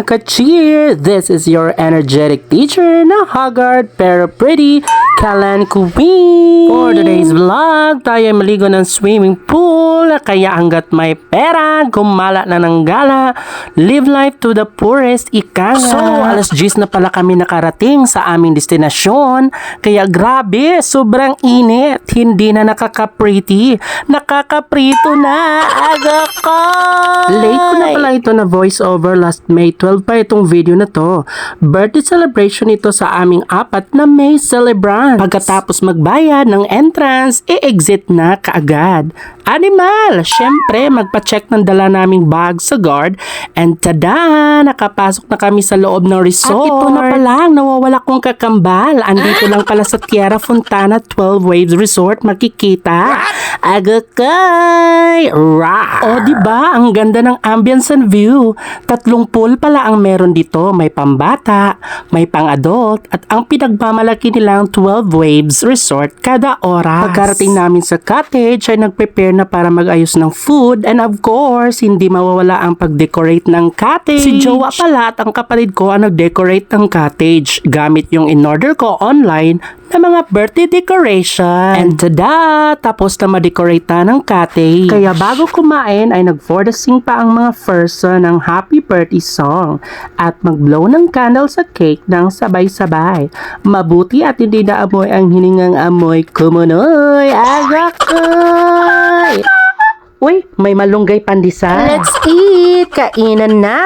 ka-cheer! This is your energetic teacher na haggard pero pretty, Kalan Queen! For today's vlog, tayo ay maligo ng swimming pool, kaya hanggat may pera, gumala na ng gala, live life to the fullest, ika nga. So, alas 10 na pala kami nakarating sa aming destinasyon, kaya grabe, sobrang init, hindi na nakaka-pretty, nakaka-prito na, aga ko! Late ko na pala ito na voice over, last May 12 pa itong video na to. Birthday celebration ito sa aming apat na May celebrant. Pagkatapos magbayad ng entrance, i-exit na kaagad. Animal! Syempre, magpa-check ng dala naming bag sa guard. And tada! Nakapasok na kami sa loob ng resort. At ito na pala, nawawala kong kakambal. Andito lang pala sa Tierra Fontana 12 Waves Resort makikita. Agakay! Rock! O diba, ang ganda ng ambience and view. 3 pool pala ang meron dito. May pambata, may pang-adult, at ang pinagmamalaki nilang 12 Waves Resort kada oras. Pagkarating namin sa cottage ay nag-prepare na para mag-ayos ng food, and of course, hindi mawawala ang pag-decorate ng cottage. Si Jowa pala at ang kapatid ko ang nag-decorate ng cottage gamit yung in-order ko online na mga birthday decoration. And tada! Tapos na ma-decorate na ng cottage. Kaya bago kumain ay nag-for the sing pa ang mga person ng happy birthday song at mag-blow ng candle sa cake ng sabay-sabay. Mabuti at hindi naamoy ang hiningang amoy kumunoy. Agakay! Uy, may malunggay pandesal. Let's eat! Kainan na!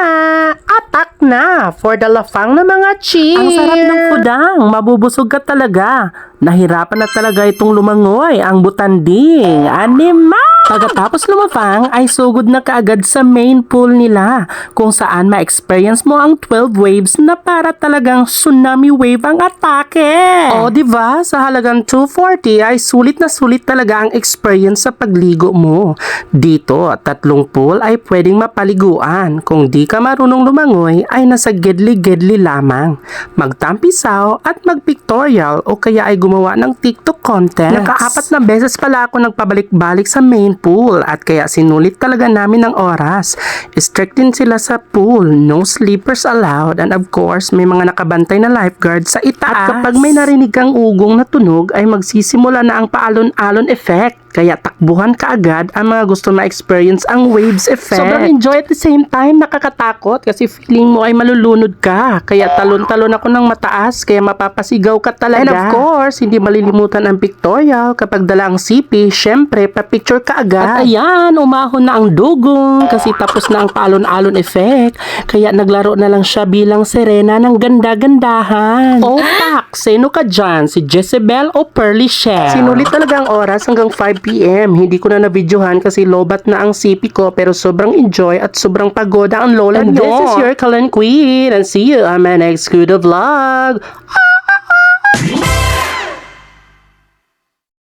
Atak na! For the lafang na mga cheese! Ang sarap ng pudang! Mabubusog ka talaga! Nahirapan na talaga itong lumangoy, ang butanding. Anima! Pagkatapos lumafang ay sugod na kaagad sa main pool nila kung saan ma-experience mo ang 12 waves na para talagang tsunami wave ang atake. O diba, sa halagang 240 ay sulit na sulit talaga ang experience sa pagligo mo. Dito, 3 pool ay pwedeng mapaliguan. Kung di ka marunong lumangoy ay nasa gedli-gedli lamang. Magtampisaw at magpictorial o kaya ay gumawa ng TikTok content. Naka-4 na beses pala ako nagpabalik-balik sa main pool at kaya sinulit talaga namin ng oras. Strict din sila sa pool, no sleepers allowed, and of course may mga nakabantay na lifeguard sa itaas. At kapag may narinig kang ugong na tunog ay magsisimula na ang paalon-alon effect. Kaya takbuhan ka agad ang mga gusto ma-experience ang waves effect. Sobrang enjoy at the same time, nakakatakot kasi feeling mo ay malulunod ka. Kaya talon-talon ako ng mataas, kaya mapapasigaw ka talaga. And of course, hindi malilimutan ang pictorial. Kapag dala ang CP, syempre, pa-picture ka agad. At ayan, umahon na ang dugong kasi tapos na ang paalon-alon effect. Kaya naglaro na lang siya bilang Serena ng ganda-gandahan. O tak, sino ka dyan? Si Jezebel o Pearly Shell? Sinulit talaga ang oras hanggang 5 PM. Hindi ko na na-videohan kasi lobat na ang CP ko pero sobrang enjoy at sobrang pagoda ang lola niyo. This is your Kalan Queen and see you on my next Kuda vlog.